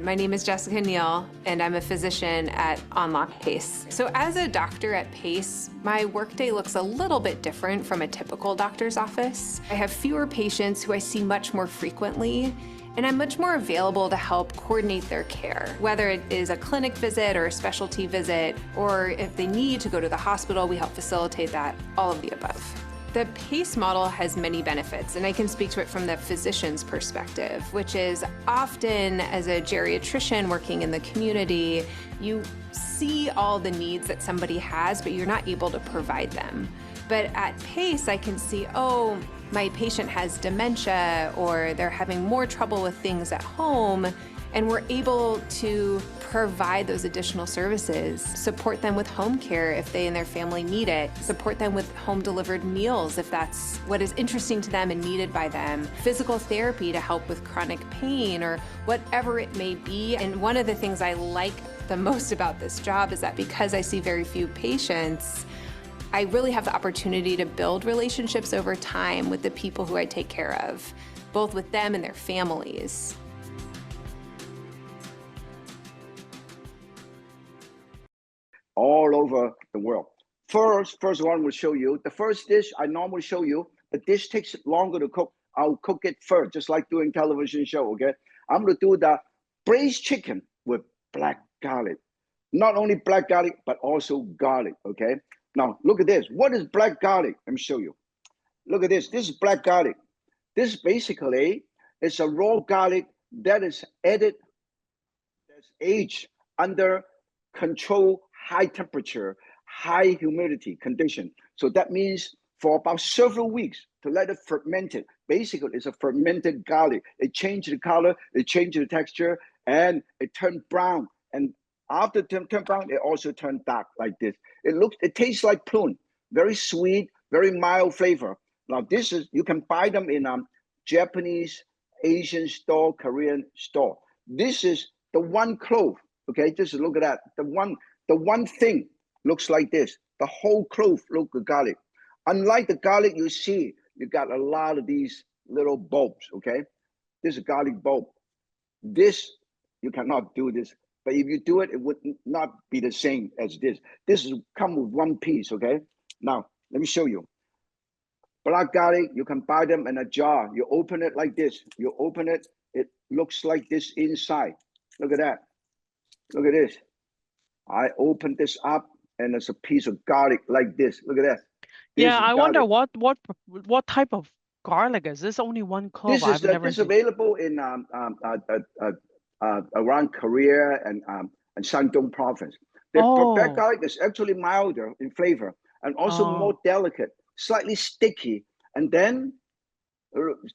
My name is Jessica Neal, and I'm a physician at On Lok PACE. So as a doctor at PACE, my workday looks a little bit different from a typical doctor's office. I have fewer patients who I see much more frequently, and I'm much more available to help coordinate their care, whether it is a clinic visit or a specialty visit, or if they need to go to the hospital, we help facilitate that, all of the above. The PACE model has many benefits, and I can speak to it from the physician's perspective, which is often as a geriatrician working in the community, you see all the needs that somebody has, but you're not able to provide them. But at PACE, I can see, oh, my patient has dementia, or they're having more trouble with things at home, and we're able to provide those additional services, support them with home care if they and their family need it, support them with home delivered meals if that's what is interesting to them and needed by them, physical therapy to help with chronic pain or whatever it may be. And one of the things I like the most about this job is that because I see very few patients, I really have the opportunity to build relationships over time with the people who I take care of, both with them and their families. All over the world. First one will show you, the first dish I normally show you, the dish takes longer to cook. I'll cook it first, just like doing television show, okay? I'm gonna do the braised chicken with black garlic. Not only black garlic, but also garlic, okay? Now, look at this. What is black garlic? Let me show you. Look at this. This is black garlic. This basically is a raw garlic that is added, that's aged under controlled high temperature, high humidity condition. So that means for about several weeks to let it ferment it. Basically, it's a fermented garlic. It changes the color, it changes the texture, and it turned brown. And after it turned brown, it also turned dark like this. It tastes like prune, very sweet, very mild flavor. Now this is, you can buy them in Japanese, Asian store, Korean store. This is the one clove, okay? Just look at that. The one thing looks like this. The whole clove looks like garlic. Unlike the garlic you see, you got a lot of these little bulbs, okay? This is a garlic bulb. This, you cannot do this. But if you do it, it would not be the same as this. This is come with one piece, okay? Now, let me show you. Black garlic, you can buy them in a jar. You open it like this. You open it, it looks like this inside. Look at that. Look at this. I open this up and there's a piece of garlic like this. Look at that. Yeah, I wonder what type of garlic is this? Only one clove. This is available in around Korea and Shandong province. The black garlic is actually milder in flavor and also more delicate, slightly sticky, and then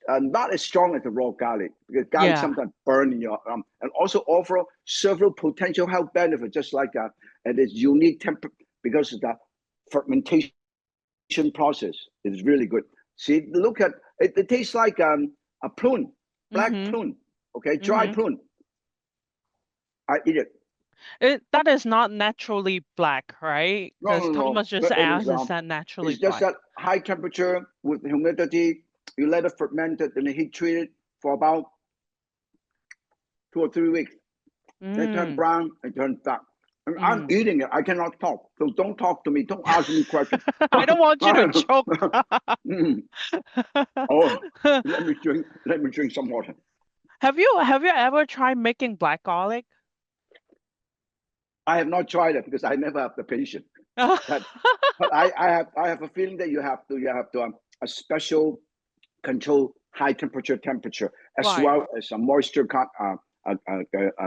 not as strong as the raw garlic, because garlic sometimes burn in your and also offer several potential health benefits, just like and its unique temper, because the fermentation process is really good. See, look at it. It tastes like a prune, black prune, okay, dry prune. I eat it. That is not naturally black, right? Because Thomas just asked, is that naturally black? It's just at high temperature with humidity. You let it ferment it and heat treat it for about 2 or 3 weeks. They turn brown, they turn dark. I'm eating it. I cannot talk. So don't talk to me. Don't ask me questions. I don't want you to choke. Oh, let me drink some water. Have you ever tried making black garlic? I have not tried it because I never have the patience. But I have a feeling that you have to a special control high temperature as well as a moisture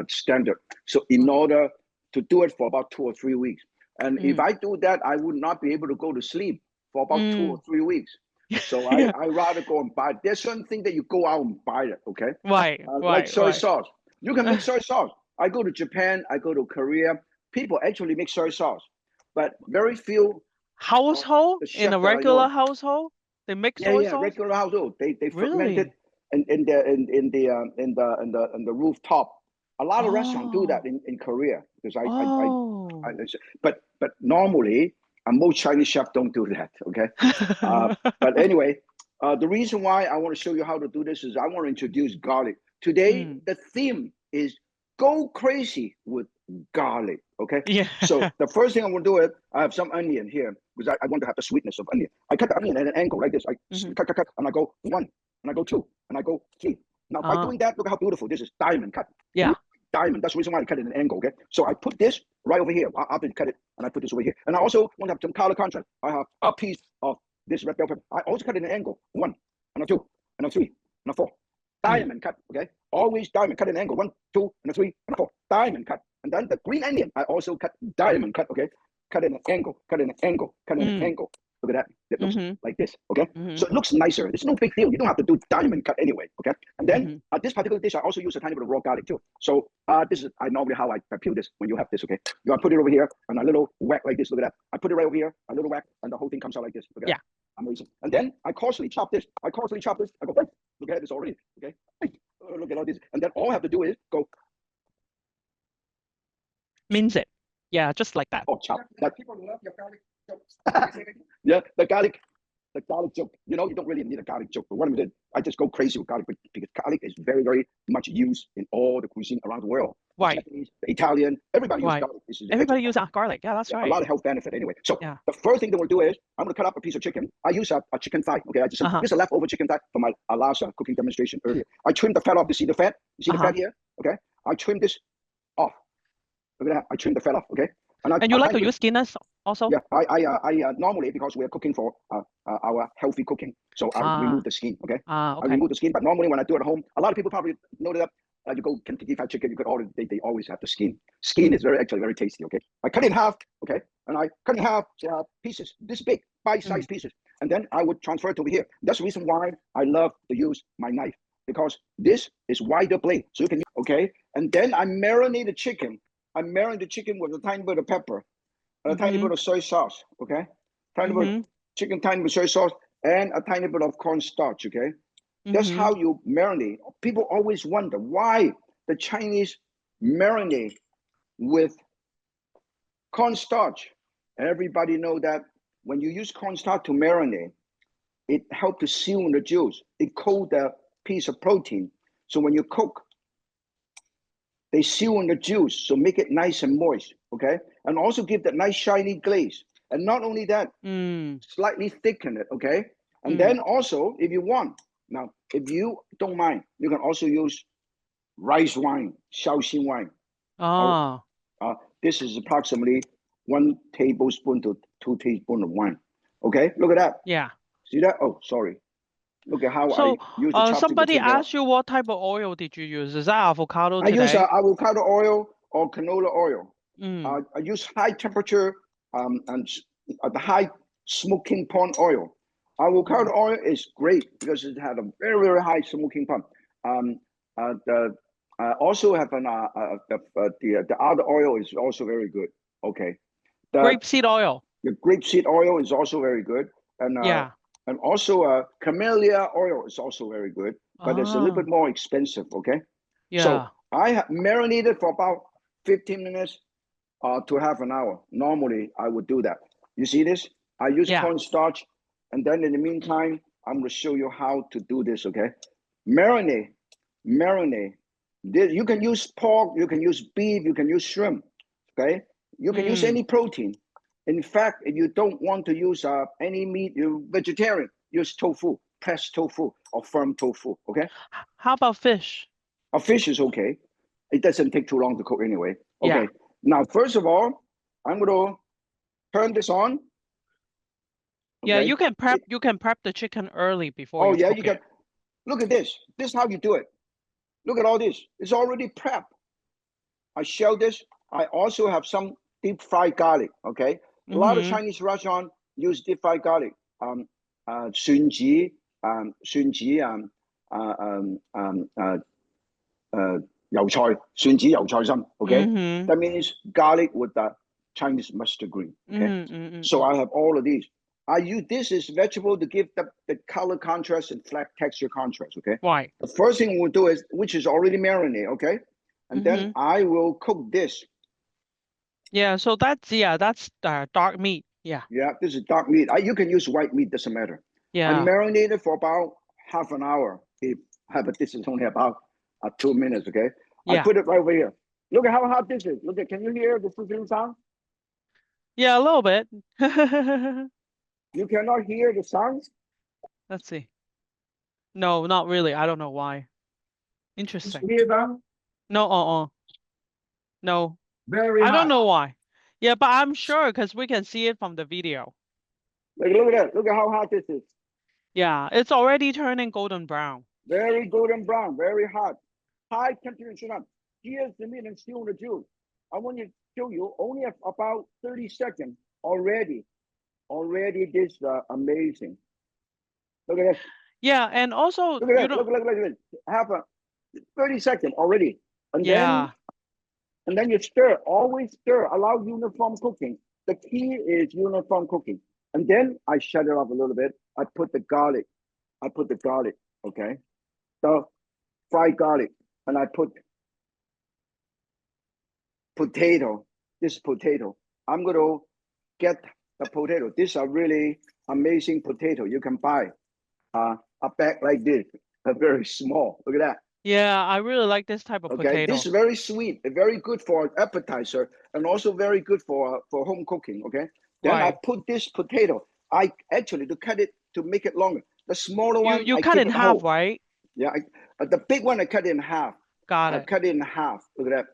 standard. So in order to do it for about 2 or 3 weeks, and if I do that, I would not be able to go to sleep for about 2 or 3 weeks. So I rather go and buy it. There's certain things that you go out and buy it, okay? Like soy sauce. You can make soy sauce. I go to Japan, I go to Korea. People actually make soy sauce, but very few household in a regular household they make soy sauce. Regular household. They ferment it in the rooftop. A lot of restaurants do that in Korea because but normally most Chinese chefs don't do that. Okay, but anyway, the reason why I want to show you how to do this is I want to introduce garlic today. The theme is go crazy with garlic, okay? Yeah. So the first thing I'm gonna do is I have some onion here because I want to have the sweetness of onion. I cut the onion at an angle like this. I cut, and I go 1, and I go 2, and I go 3. Now by doing that, look how beautiful this is. Diamond cut. Yeah. Diamond. That's the reason why I cut it at an angle, okay? So I put this right over here. After cut it, and I put this over here. And I also want to have some color contrast. I have a piece of this red bell pepper. I also cut it at an angle. 1, and a 2, and a 3, and a 4. Diamond cut, okay? Always diamond cut at an angle. 1, 2, and a 3, and a 4. Diamond cut. And then the green onion, I also cut diamond cut, okay? Cut in an angle, cut in an angle, cut in an angle. Look at that. It looks like this, okay? So it looks nicer. It's no big deal. You don't have to do diamond cut anyway, okay? And then this particular dish, I also use a tiny bit of raw garlic too. So this is normally how I prepare this when you have this, okay? You put it over here and a little whack like this. Look at that. I put it right over here, a little whack, and the whole thing comes out like this. Look at that. Amazing. And then I coarsely chop this. I go, hey, look at this already, okay? Hey, look at all this. And then all I have to do is go. Mince it. Yeah, just like that. Oh, chop. People love your garlic jokes. Yeah, the garlic joke. You know, you don't really need a garlic joke, but what I'm doing, I just go crazy with garlic because garlic is very, very much used in all the cuisine around the world. Right. Japanese, the Italian, everybody uses garlic. Everybody uses garlic. Yeah, that's right. A lot of health benefit anyway. So the first thing that we'll do is I'm going to cut up a piece of chicken. I use a chicken thigh. Okay, I just use a leftover chicken thigh from my last cooking demonstration earlier. I trim the fat off. You see the fat? You see the fat here? Okay, I trim this off. Look at that. I trim the fat off. Okay. And you like to use skinless also? Yeah, I normally, because we're cooking for our healthy cooking, so I remove the skin. Okay. I remove the skin, but normally when I do it at home, a lot of people probably know that you go Kentucky Fried Chicken, you could order. They always have the skin. Skin is actually very tasty. Okay. I cut it in half. Okay, and I cut in half pieces this big, bite-sized pieces, and then I would transfer it over here. That's the reason why I love to use my knife, because this is wider blade, so you can. Okay, and then I marinate the chicken. I marinate the chicken with a tiny bit of pepper, a tiny bit of soy sauce, okay? Tiny bit of chicken, tiny bit of soy sauce, and a tiny bit of cornstarch, okay? That's how you marinate. People always wonder why the Chinese marinate with cornstarch. Everybody know that when you use cornstarch to marinate, it helps to seal in the juice. It coats the piece of protein. So when you cook, they seal in the juice, so make it nice and moist, okay? And also give that nice shiny glaze. And not only that, slightly thicken it, okay? And then also, if you want, now, if you don't mind, you can also use rice wine, Shaoxing wine. This is approximately 1 tablespoon to 2 tablespoons of wine, okay? Look at that. Yeah. See that? Oh, sorry. Look at how I use the chopstick. Somebody asked you what type of oil did you use? Is that avocado today? I use avocado oil or canola oil. I use high temperature and the high smoking point oil. Avocado oil is great because it has a very, very high smoking point. Also have the other oil is also very good. Okay. Grapeseed oil. The grapeseed oil is also very good. And and also camellia oil is also very good, but it's a little bit more expensive, okay? Yeah. So I have marinated for about 15 minutes to half an hour. Normally, I would do that. You see this? I use cornstarch, and then in the meantime, I'm going to show you how to do this, okay? Marinate. You can use pork, you can use beef, you can use shrimp, okay? You can use any protein. In fact, if you don't want to use any meat, you're vegetarian, use tofu, pressed tofu or firm tofu, okay? How about fish? A fish is okay. It doesn't take too long to cook anyway. Okay. Now, first of all, I'm going to turn this on. Okay? Yeah, you can prep the chicken early before you cook it. Look at this. This is how you do it. Look at all this. It's already prepped. I shell this. I also have some deep fried garlic, okay? A lot of Chinese restaurants use deep fried garlic. 蒜子, okay? That means garlic with the Chinese mustard green, okay? So I have all of these. I use this as vegetable to give the color contrast and flat texture contrast, okay? Right. The first thing we'll do is, which is already marinated, okay? And then I will cook this. Yeah, so that's dark meat. Yeah. Yeah, this is dark meat. You can use white meat, doesn't matter. Yeah. I marinated for about half an hour. But this is only about 2 minutes, okay? I put it right over here. Look at how hot this is. Look at, can you hear the sizzling sound? Yeah, a little bit. You cannot hear the sounds? Let's see. No, not really. I don't know why. You Interesting. hear them? No, no. Very I don't hot. know why. Yeah, but I'm sure because we can see it from the video. Like, look at that. Look at how hot this is. Yeah, it's already turning golden brown. Very golden brown, very hot. High temperature up. Here's the meat and still the juice. I want to show you only about 30 seconds already. Already this amazing. Look at this. Yeah, and also Look at you that. don't. Look at this. Have a 30 seconds already. And Yeah. then you stir. Always stir. Allow uniform cooking. The key is uniform cooking. And then I shut it off a little bit. I put the garlic. Okay? The fried garlic. And I put potato. This potato. I'm going to get the potato. These are really amazing potato. You can buy a bag like this, a very small. Look at that. Yeah, I really like this type of potato. This is very sweet, very good for an appetizer, and also very good for home cooking. Okay. Then I put this potato. I actually to cut it to make it longer. The smaller one You I cut keep in it half, whole. right? Yeah. The big one I cut in half. Got I it. cut it in half. Look at that.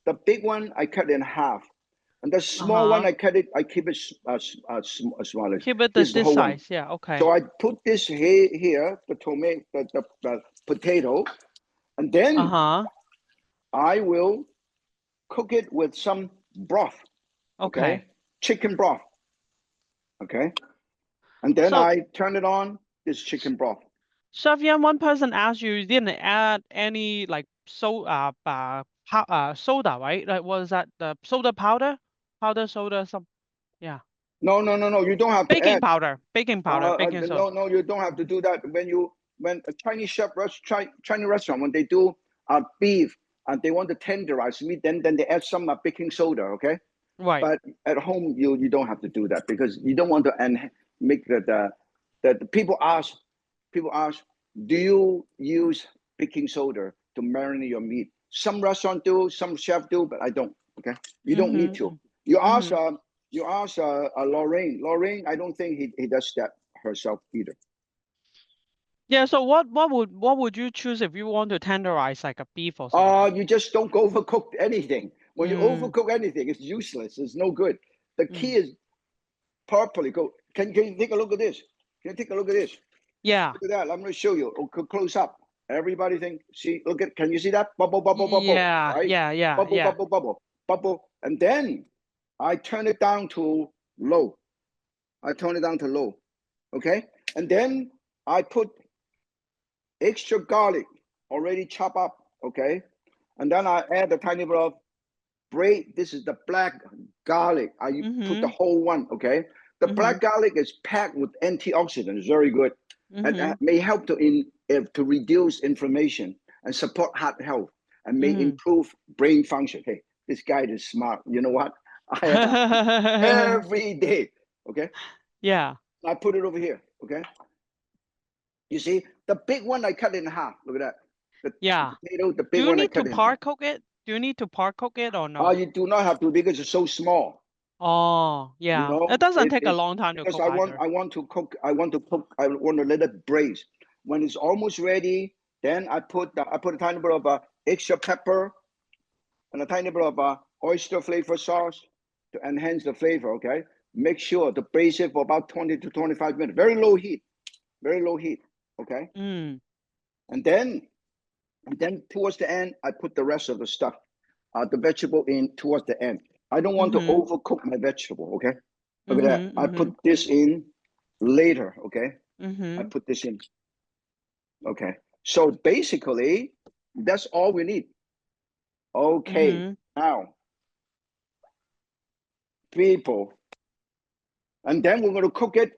The big one I cut in half, and the small one I cut it. I keep it smaller. Keep it This this whole size. one. Yeah. Okay. So I put this here, the tomato, the potato, and then I will cook it with some broth. Okay. Chicken broth. Okay. And then I turn it on, this chicken broth. Chef Yan, one person asked you didn't add any like soda, right? Like was that the soda powder? Soda, some yeah. No. You don't have to add Baking powder, baking soda. No, you don't have to do that. When a Chinese chef Chinese restaurant, when they do beef and they want to tenderize meat, then they add some baking soda, okay? Right. But at home you don't have to do that because you don't want to make the people ask, do you use baking soda to marinate your meat? Some restaurants do, some chefs do, but I don't. Okay, you don't need to. You ask Lorraine. Lorraine, I don't think he does that herself either. Yeah. So what would you choose if you want to tenderize like a beef or something? You just don't overcook anything. When you overcook anything, it's useless. It's no good. The key is properly go. Can you take a look at this? Can you take a look at this? Yeah. Look at that. I'm going to show you. Close up. Everybody see, look at, can you see that? Bubble, bubble, bubble. Yeah, right? yeah. Bubble. And then I turn it down to low. Okay. And then I put extra garlic already chopped up. Okay. And then I add a tiny bit of this is the black garlic. I put the whole one. Okay. The black garlic is packed with antioxidants. Very good. And may help to reduce inflammation and support heart health and may improve brain function. Hey, this guy is smart. You know what? Every day. Okay. Yeah. I put it over here. Okay. You see, the big one I cut in half. Look at that. The potato, the big one I cut in half. Do you need to par cook it? Do you need to par cook it or no? You do not have to because it's so small. Oh, yeah. You know, it doesn't take a long time to cook. I want to let it braise. When it's almost ready, then I put a tiny bit of extra pepper and a tiny bit of oyster flavor sauce to enhance the flavor. Okay, make sure to braise it for about 20 to 25 minutes. Very low heat. Okay. And then towards the end, I put the rest of the stuff, the vegetable in towards the end. I don't want to overcook my vegetable, okay? Look at that. I put this in later, okay? I put this in. Okay. So basically, that's all we need. Okay. Now, people. And then we're going to cook it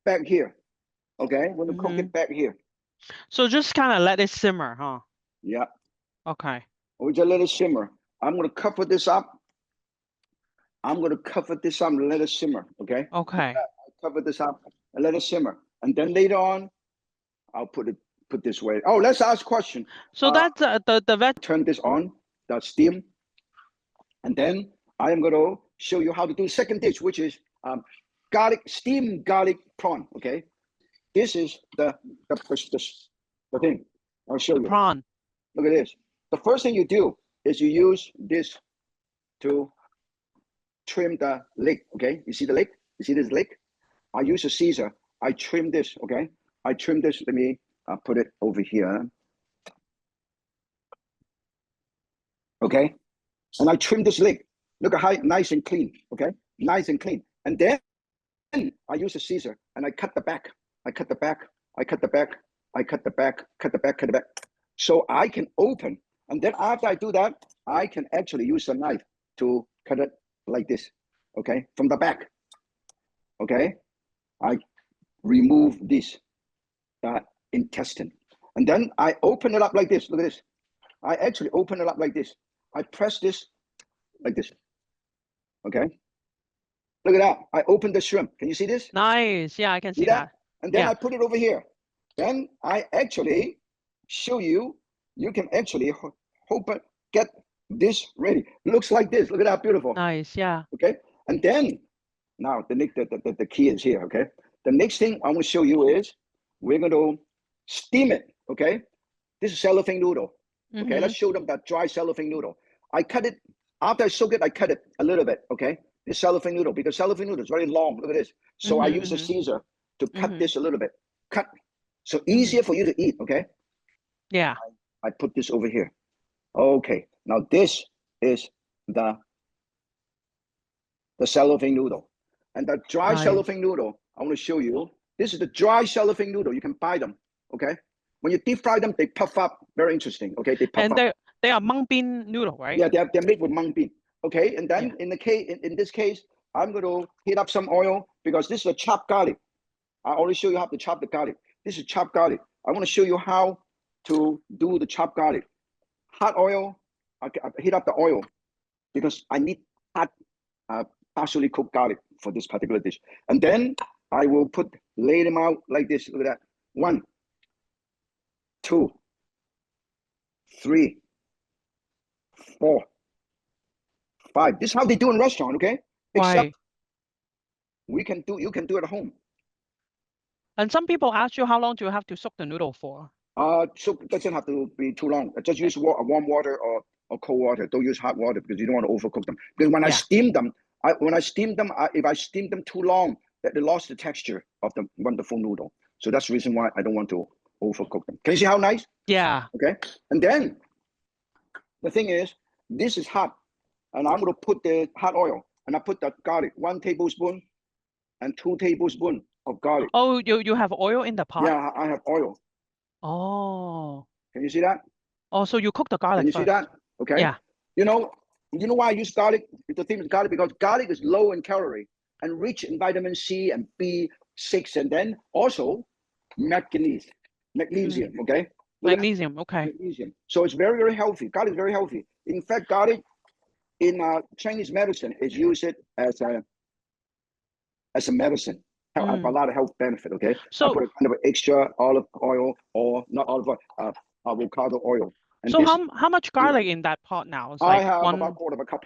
back here. Okay? We're going to cook it back here. So just kind of let it simmer, huh? Yeah. Okay. We just let it simmer. I'm going to cover this up. And let it simmer, okay? Okay. I'll cover this up and let it simmer. And then later on, I'll put this way. Oh, let's ask a question. So that's the turn this on, the steam. And then I am going to show you how to do the second dish, which is steamed garlic prawn. Okay, this is the thing. I'll show you. Prawn. Look at this. The first thing you do is you use this to trim the leg. Okay, you see the leg? You see this leg? I use a scissor. I trim this. Okay, I trim this. Let me put it over here. Okay, and I trim this leg. Look at how nice and clean. Okay, nice and clean. And then I use a scissor and I cut the back. I cut the back. I cut the back. I cut the back. Cut the back. Cut the back. So I can open. And then after I do that, I can actually use a knife to cut it like this. Okay, from the back. Okay, I remove this intestine, and then I open it up like this. Look at this. I actually open it up like this. I press this like this. Okay, look at that. I open the shrimp. Can you see this? Nice. Yeah, I can see that. And then Yeah. I put it over here. Then I actually show you. You can actually get this ready. Looks like this. Look at that, beautiful. Nice. Yeah. Okay, and then now the key is here. Okay, the next thing I want to show you is we're going to steam it. Okay, this is cellophane noodle. Okay, let's show them that dry cellophane noodle. I cut it after I soak it. I cut it a little bit. Okay, this cellophane noodle, because cellophane noodle is very long. Look at this. So I use a scissor to cut this a little bit. Cut, so easier for you to eat. Okay. Yeah. I put this over here. Okay, now this is the cellophane noodle, and the dry cellophane noodle. I want to show you. This is the dry cellophane noodle. You can buy them. Okay, when you deep fry them, they puff up. Very interesting. Okay, they puff up. And they are mung bean noodle, right? Yeah, they're made with mung bean. Okay, and then in this case, I'm going to heat up some oil because this is a chopped garlic. I already show you how to chop the garlic. This is chopped garlic. I want to show you how to do the chopped garlic. Hot oil. I heat up the oil because I need hot, partially cooked garlic for this particular dish. And then I will lay them out like this. Look at that. 1, 2, 3, 4, 5. This is how they do in restaurant, okay? Except you can do it at home. And some people ask you how long do you have to soak the noodle for? So it doesn't have to be too long. Just use warm water or cold water. Don't use hot water because you don't want to overcook them. Because when I steam them, if I steam them too long, they lost the texture of the wonderful noodle. So that's the reason why I don't want to overcook them. Can you see how nice? Yeah. Okay. And then the thing is, this is hot, and I'm going to put the hot oil, and I put the garlic, 1 tablespoon and 2 tablespoons of garlic. Oh, you have oil in the pot? Yeah, I have oil. Oh. Can you see that? Oh, so you cook the garlic first. Can you see that? Okay. Yeah. You know why I use garlic? The thing is garlic because garlic is low in calorie and rich in vitamin C and B6, and then also magnesium. Okay. Magnesium. Okay. Magnesium. So it's very, very healthy. Garlic is very healthy. In fact, garlic in Chinese medicine is used as a medicine. Have a lot of health benefit. Okay. So I put a kind of extra olive oil or not olive oil, avocado oil. And so how much garlic in that pot now? It's I like have about a quarter of a cup.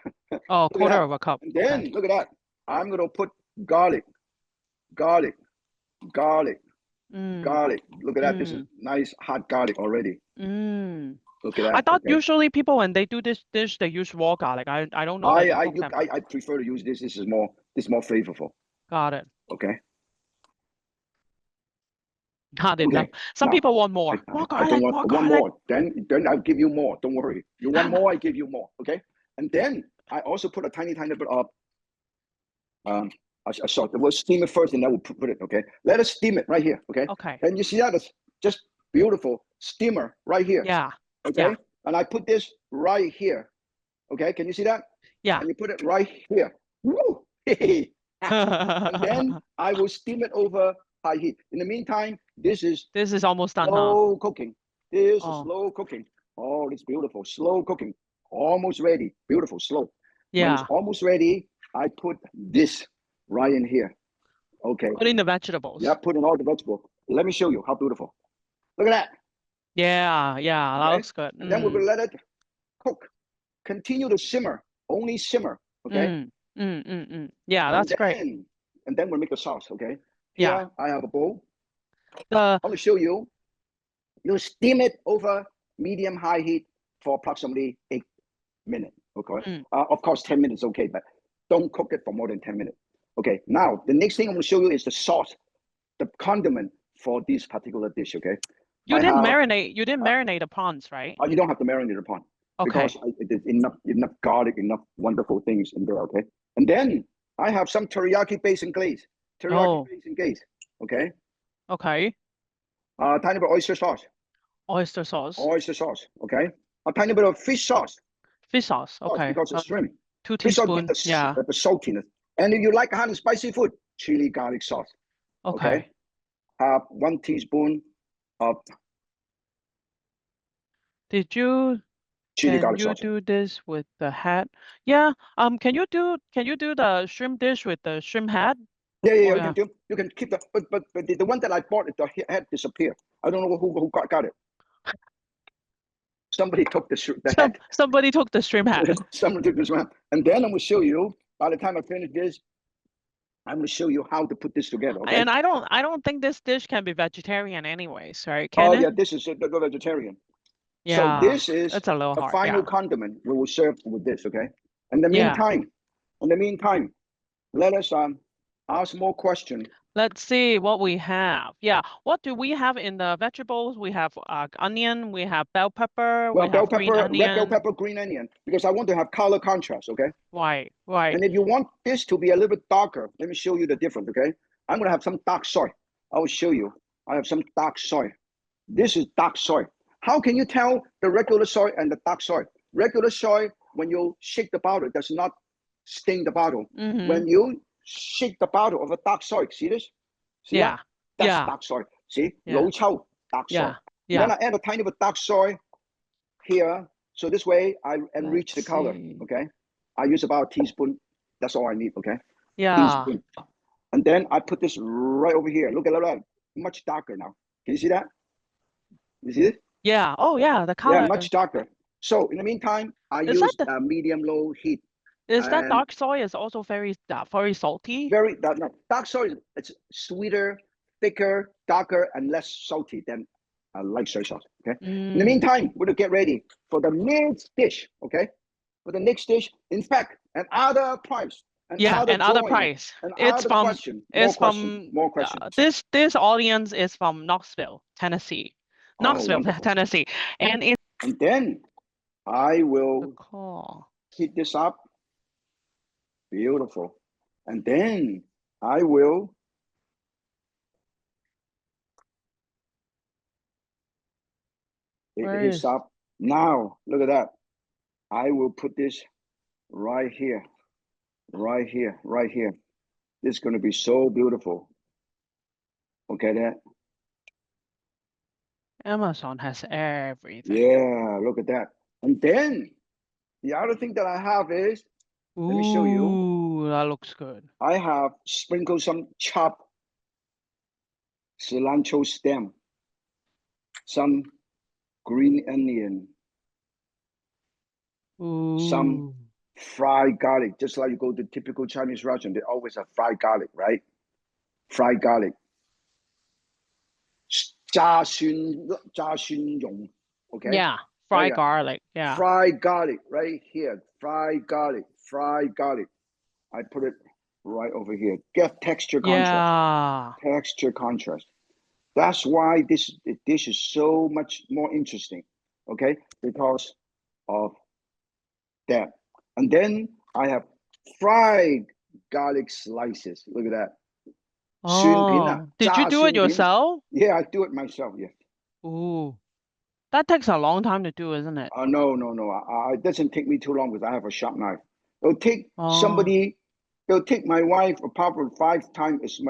Oh, quarter of a cup. And then look at that. I'm gonna put garlic. Garlic. Look at that. This is nice hot garlic already. Look at that. I thought usually people when they do this dish they use raw garlic. I don't know. I prefer to use this. This is more flavorful. Got it. Okay. Got it. Okay. Some people want more. More garlic, more garlic. More. Then I'll give you more. Don't worry. You want more, I give you more. Okay. And then I also put a tiny bit of salt. We'll steam it first, and then we'll put it. Okay. Let us steam it right here. Okay. Okay. And you see that it's just beautiful steamer right here. Yeah. Okay. Yeah. And I put this right here. Okay. Can you see that? Yeah. And you put it right here. Woo! And then I will steam it over high heat. In the meantime, this is almost done. Slow cooking. This is slow cooking. Oh, it's beautiful. Slow cooking. Almost ready. Beautiful. Slow. Yeah. When it's almost ready, I put this right in here. Okay. Put in the vegetables. Yeah, put in all the vegetables. Let me show you how beautiful. Look at that. Yeah. That looks good. And then we will let it cook. Continue to simmer only simmer, okay? Yeah, that's great. And then we'll make the sauce, okay? Yeah. Here I have a bowl. The I want to show you. You steam it over medium-high heat for approximately 8 minutes, okay? Of course, 10 minutes, okay, but don't cook it for more than 10 minutes. Okay, now the next thing I'm going to show you is the sauce, the condiment for this particular dish, okay? You didn't marinate the prawns, right? You don't have to marinate the prawn. Okay. Because there's enough garlic, enough wonderful things in there, okay? And then I have some teriyaki basin glaze. Teriyaki basin glaze, okay? Okay. Tiny bit of oyster sauce. Oyster sauce. Oyster sauce, okay? A tiny bit of fish sauce. Fish sauce, okay. Because of shrimp. 2 Fish sauce teaspoons, the saltiness. And if you like hot and spicy food, chili garlic sauce. Okay. 1 teaspoon of chili garlic sauce. Do this with the head? Yeah. Can you do the shrimp dish with the shrimp head? Yeah. You can keep the but the one that I bought, the head disappeared. I don't know who got it. Somebody took the head. Somebody took the shrimp head. Someone took the shrimp. And then I'm going to show you. By the time I finish this, I'm going to show you how to put this together. Okay? And I don't think this dish can be vegetarian anyways, right? Can it? Yeah, this is the vegetarian. Yeah. So this is it's a little hard, final condiment we will serve with this. Okay. In the meantime, let us ask more questions. Let's see what we have. Yeah. What do we have in the vegetables? We have onion, we have bell pepper, well, bell pepper, green onion. red bell pepper, green onion, because I want to have color contrast, okay? Right. And if you want this to be a little bit darker, let me show you the difference, okay? I'm going to have some dark soy. I will show you. I have some dark soy. This is dark soy. How can you tell the regular soy and the dark soy? Regular soy, when you shake the bottle, does not stain the bottle. When you shake the bottle of a dark soy, see this? See that? That's dark soy. See? Low chow, dark soy. Then I add a tiny bit of dark soy here. So this way I enrich the color, okay? I use about a teaspoon. That's all I need, okay? Teaspoon. And then I put this right over here. Look at that. Much darker now. Can you see that? You see it? Yeah. Oh, yeah. The color. Yeah, much darker. So in the meantime, I use medium-low heat. Is that dark soy is also very salty? Dark soy, it's sweeter, thicker, darker, and less salty than light soy sauce. Okay. In the meantime, we're gonna get ready for the next dish. Okay. For the next dish, in fact, another price. Another price. More questions. This audience is from Knoxville, Tennessee. Tennessee, and then I will heat this up. Beautiful. And then I will heat this up. Now, look at that. I will put this right here. Right here. This is going to be so beautiful. Okay, that. Amazon has everything. Yeah, look at that. And then the other thing that I have is, let me show you. Ooh, that looks good. I have sprinkled some chopped cilantro stem, some green onion, some fried garlic. Just like you go to typical Chinese restaurant, they always have fried garlic, right? Fried garlic. 炸蒜蓉, okay? Yeah, fried garlic. Yeah. Fried garlic right here. Fried garlic. I put it right over here. Get texture contrast. Yeah. Texture contrast. That's why this dish is so much more interesting, okay? Because of that. And then I have fried garlic slices. Look at that. Oh, did you do it yourself? Yeah, I do it myself, yeah. Ooh, that takes a long time to do, isn't it? No. It doesn't take me too long because I have a sharp knife. It'll take it'll take my wife probably 5 times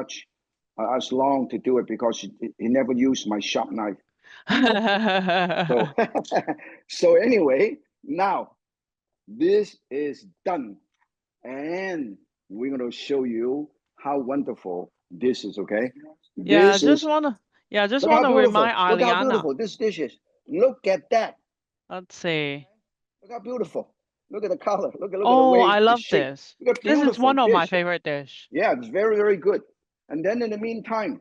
as long to do it because he never used my sharp knife. So anyway, now this is done. And we're going to show you how wonderful this is, okay? Yeah, just want to remind Aliana. Look how beautiful this dish is. Look at that. Let's see. Look how beautiful. Look at the color. Look at the Oh, way I it's love shaped. this. Look at This is beautiful one of my dish. favorite dish. Yeah, it's very, very good. And then in the meantime,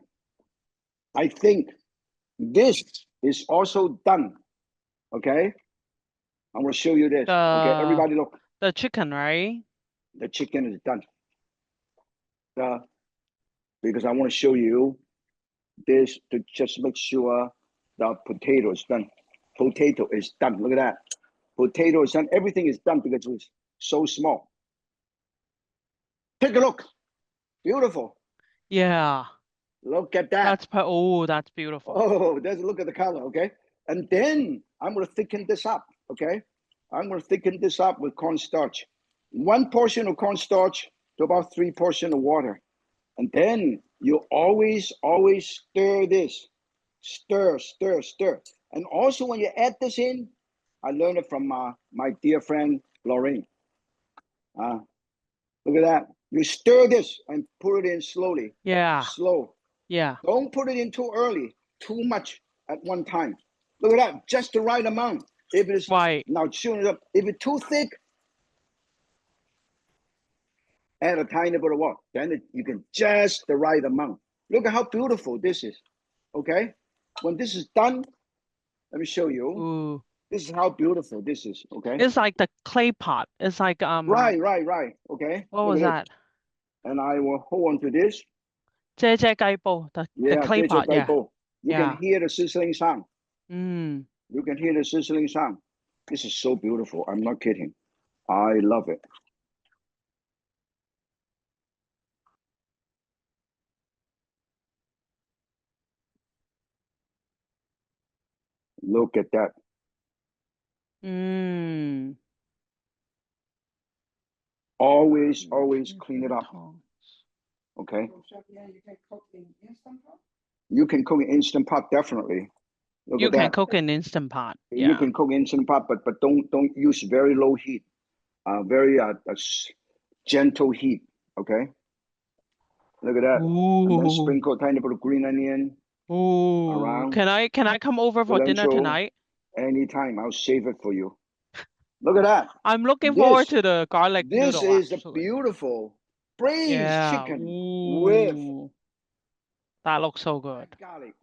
I think this is also done. Okay, I'm gonna show you this. Okay, everybody look. The chicken, right? The chicken is done. Because I want to show you this to just make sure the potato is done. Potato is done. Look at that. Potato is done. Everything is done because it's so small. Take a look. Beautiful. Yeah. Look at that. That's beautiful. Oh, there's a look at the color, okay? And then I'm going to thicken this up, okay? I'm going to thicken this up with cornstarch. 1 portion of cornstarch to about 3 portions of water. And then you always stir this. Stir, stir, stir. And also when you add this in, I learned it from my dear friend, Lorraine. Look at that. You stir this and put it in slowly. Yeah. Slow. Yeah. Don't put it in too early, too much at one time. Look at that, just the right amount. If it's Right. now tune it up. If it's too thick, add a tiny bit of water. Then you can just the right amount. Look at how beautiful this is. Okay, when this is done, let me show you. Ooh. This is how beautiful this is. Okay. It's like the clay pot. It's like Right. Okay. What Look was at that? it. And I will hold on to this. 啫啫雞煲, the Yeah, clay there's a pot. Yeah. bowl. You Yeah. can hear the sizzling sound. Mm. You can hear the sizzling sound. This is so beautiful. I'm not kidding. I love it. Look at that. Mm. Always clean it up. Okay. You can cook in Instant Pot, definitely. Look You at can that. cook in Instant Pot. You Yeah. can cook Instant Pot, but don't use very low heat. Very gentle heat. Okay. Look at that. And then Ooh. sprinkle a tiny bit of green onion Ooh. around. Can I come over for dinner Cilantro. tonight? Anytime. I'll save it for you. Look at that. I'm looking forward to the garlic This noodle, is actually. a beautiful braised Yeah. chicken with Ooh. That looks so good. garlic.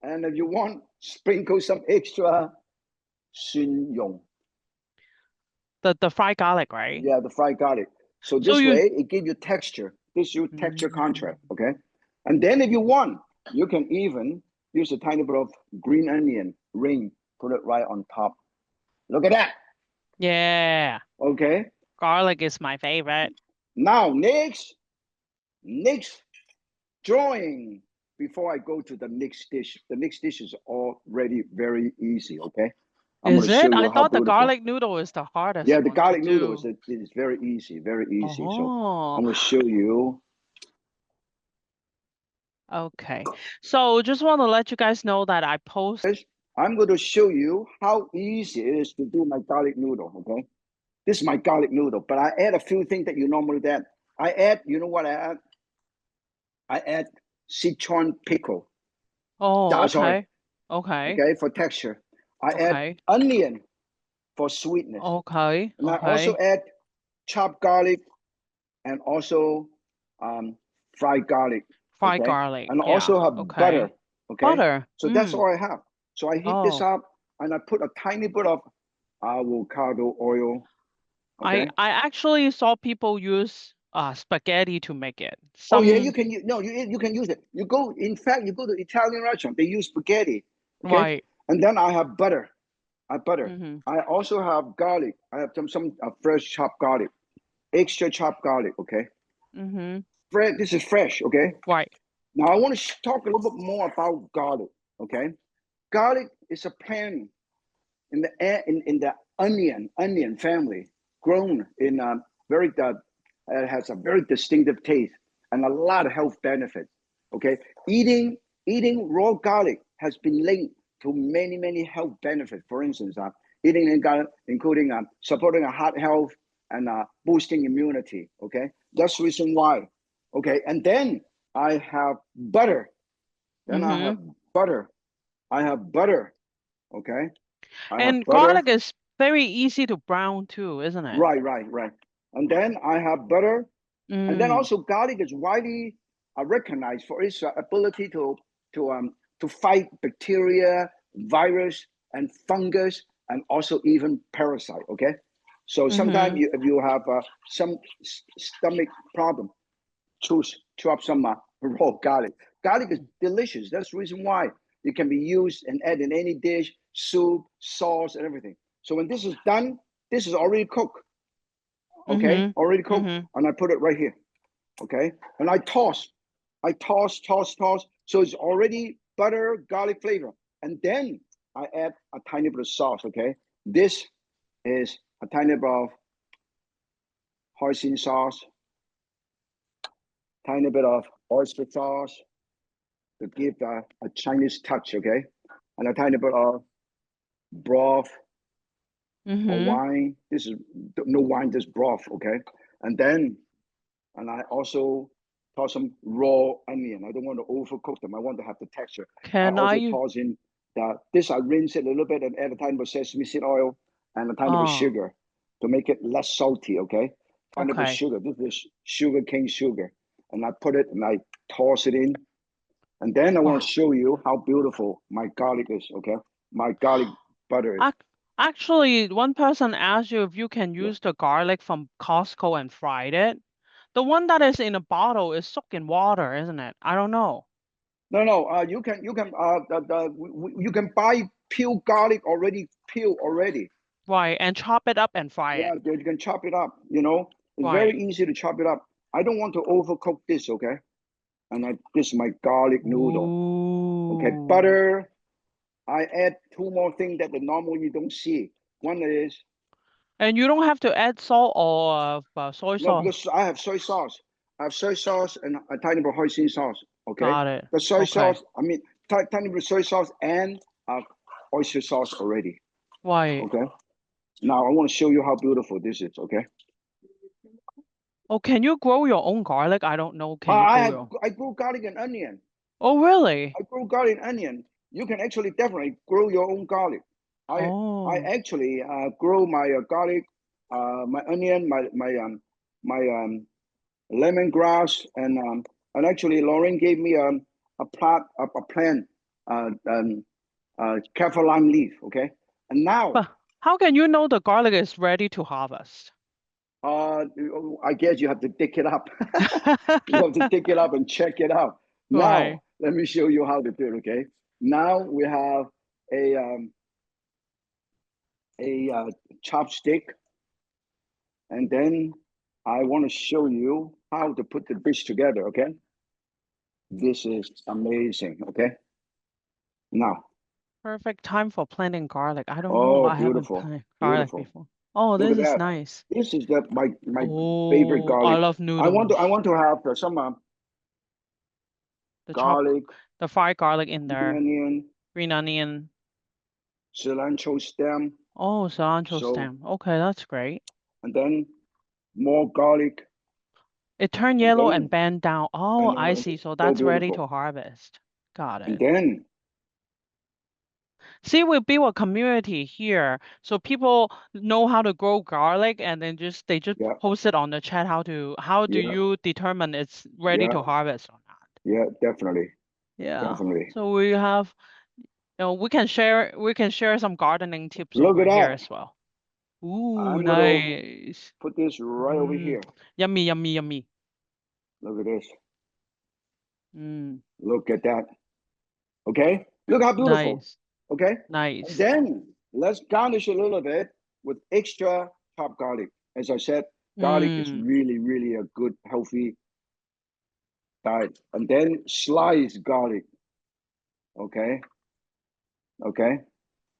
And if you want, sprinkle some extra 蒜蓉. The fried garlic, right? Yeah, the fried garlic. So this way, it gives you texture. This your texture contrast, okay? And then if you want, you can even use a tiny bit of green onion ring, put it right on top. Look at that. Yeah. Okay. Garlic is my favorite. Now, next drawing. Before I go to the next dish is already very easy, okay? Is it? I thought the garlic noodle is the hardest. Yeah, the one garlic to noodle do. is very easy, very easy. So Oh. I'm gonna show you. Okay. So just want to let you guys know that I post. I'm going to show you how easy it is to do my garlic noodle, okay? This is my garlic noodle, but I add a few things that you normally add. I add, you know what I add? I add Sichuan pickle. Oh, okay. Okay. Okay, for texture. I add onion for sweetness. Okay. And I also add chopped garlic and also fried garlic. Fried garlic. And I also have butter. Okay. Butter. So that's all I have. So I heat this up and I put a tiny bit of avocado oil. Okay? I actually saw people use spaghetti to make it. Oh yeah, you can you can use it. You go to Italian restaurant, they use spaghetti. Okay. Right. And then I have butter. I also have garlic. I have some fresh chopped garlic, extra chopped garlic. Okay. This is fresh. Okay. Right. Now I want to talk a little bit more about garlic. Okay. Garlic is a plant in the onion family, grown in it has a very distinctive taste and a lot of health benefits. Okay. Eating raw garlic has been linked to many health benefits. For instance, eating garlic, including supporting heart health and boosting immunity. Okay, that's the reason why. Okay, and then I have butter. I have butter. Okay, and garlic is Very easy to brown too, isn't it? Right. And then I have butter. And then Mm. also garlic is widely recognized for its ability to fight bacteria, virus, and fungus, and also even parasite. Okay, so sometimes Mm-hmm. if you have some stomach problem, chop some raw garlic. Garlic is delicious. That's the reason why it can be used and add in any dish, soup, sauce, and everything. So when this is done, this is already cooked. Okay, Mm-hmm. already cooked, Mm-hmm. and I put it right here. Okay, and I toss. So it's already butter, garlic flavor. And then I add a tiny bit of sauce. Okay, this is a tiny bit of hoisin sauce, tiny bit of oyster sauce to give a Chinese touch. Okay, and a tiny bit of broth or Mm-hmm. wine. This is no wine, just broth. Okay, and then I also toss some raw onion. I don't want to overcook them. I want to have the texture. I Can also I? toss in this. I rinse it a little bit and add a tiny bit of sesame seed oil and a tiny bit of Oh, sugar to make it less salty. Okay, tiny bit of okay. sugar. This is sugar cane sugar, and I put it and I toss it in. And then I want to Wow. show you how beautiful my garlic is. Okay, my garlic butter is. Actually, one person asked you if you can Yeah. use the garlic from Costco and fried it. The one that is in a bottle is soaked in water, isn't it? I don't know. No. You can you can buy peeled garlic already peeled already. Right, and chop it up and fry Yeah, it. you can chop it up. You know, it's very Right. easy to chop it up. I don't want to overcook this. Okay, and this is my garlic noodle. Okay, Ooh. butter. I add two more things that the normal you don't see. One is And you don't have to add salt or soy no, sauce. because I have soy sauce. I have soy sauce and a tiny bit of hoisin sauce. Okay, Got it. the soy Okay. sauce. I mean, tiny bit of soy sauce and oyster sauce already. Right. Okay. Now I want to show you how beautiful this is. Okay. Oh, can you grow your own garlic? I don't know. Can you grow your? I grow garlic and onion. Oh, really? I grow garlic and onion. You can actually definitely grow your own garlic. I Oh. actually grow my garlic, my onion, my lemongrass, and actually Lauren gave me a plant, kaffir lime leaf. Okay, and now But how can you know the garlic is ready to harvest? uh, I guess you have to dig it up. You have to dig it up and check it out. Right. Now let me show you how to do it. Okay, now we have a um, a chopstick, and then I want to show you how to put the dish together. Okay, this is amazing. Okay, now Perfect time for planting garlic. I don't know. oh, I haven't beautiful, planted garlic beautiful. before. Oh, Look this at is that. nice. This is my favorite Oh, I garlic. love I noodles. want to have some The chop, garlic, the fried garlic in green there, onion, green onion. cilantro stem. Oh, cilantro So stem. Okay, that's great. and then more garlic, It turned and yellow and then bent down. I Oh, I know see. So so that's ready beautiful. to harvest. Got And it. then See, we build a community here, so people know how to grow garlic, and then they just yeah, post it on the chat how do yeah, you determine it's ready to yeah, harvest or not? yeah, definitely, Yeah. definitely. So we can share some gardening tips Look over at here that. as well. Ooh, I'm gonna nice. put this right over Mm, here. yummy, yummy, yummy. Look at this. Mm, Look at that. Okay, look how beautiful. nice, Okay, and nice. then let's garnish a little bit with extra chopped garlic. As I said, garlic is Mm, really a good healthy diet. And then slice garlic. Okay, okay.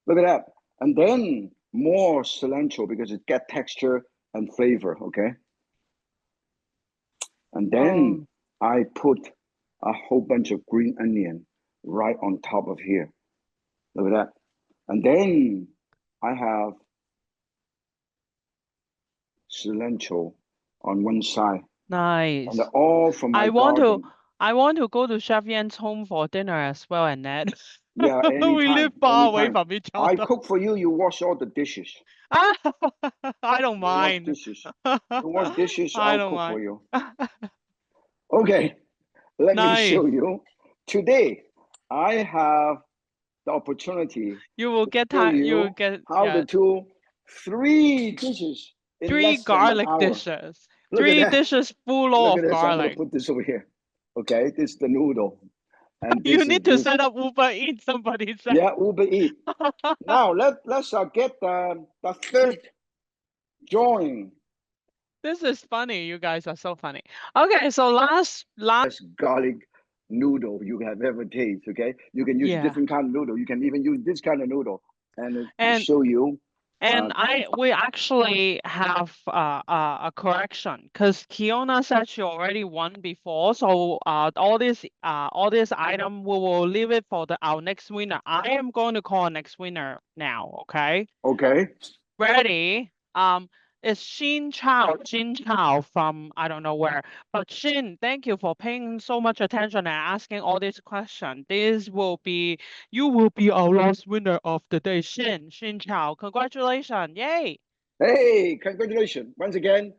Look at that. And then more cilantro because it get texture and flavor. Okay, and then um, I put a whole bunch of green onion right on top of here. Look at that. And then I have cilantro on one side, and nice. all from my I want to garden. I want to go to Chef Yan's home for dinner as well, Annette. Yeah, We anytime, live far away anytime. from each I other. cook for you, you wash all the dishes. I don't You wash mind. dishes. You wash dishes, I I'll don't cook for mind. you. Okay, let me Nice. show you. Today, I have the opportunity You will to get show time. You will you get how to do 3 dishes in 3 less than an garlic hour. dishes. Look at 3 that. dishes full Look of at this. I'm gonna garlic. put this over here. Okay, this is the noodle. And You this is need to this. set up Uber Eats, somebody said. Yeah, Uber Eat. Now let's get the third drawing. This is funny. You guys are so funny. Okay, so last Best garlic noodle you have ever tasted. Okay, you can use yeah. different kind of noodle. You can even use this kind of noodle, and it will And show you. and we actually have a correction because Kiona said she already won before. So all this item we will leave it for our next winner. I am going to call next winner now. Okay. Okay. Ready? It's Xin Chao from I don't know where. But Xin, thank you for paying so much attention and asking all these questions. You will be our last winner of the day. Xin Chao, congratulations. Yay. Hey, congratulations once again.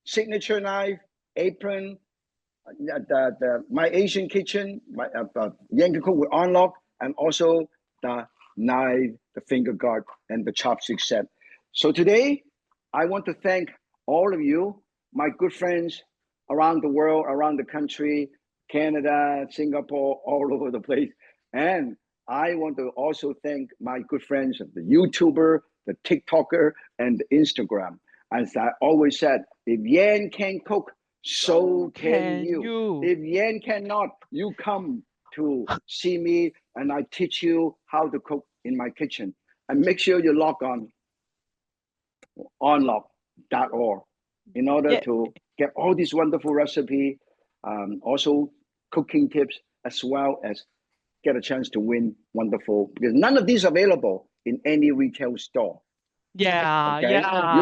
Signature knife, apron, my Asian kitchen, my Yankee cook with On Lok, and also the knife, the finger guard, and the chopstick set. So today, I want to thank all of you, my good friends around the world, around the country, Canada, Singapore, all over the place. And I want to also thank my good friends, the YouTuber, the TikToker, and the Instagram. As I always said, if Yan can cook, so can you. If Yan cannot, you come to see me and I teach you how to cook in my kitchen. And make sure you log on onlok.org in order Yeah. to get all these wonderful recipe, also cooking tips, as well as get a chance to win wonderful, because none of these are available in any retail store. Yeah. Okay, Yeah. you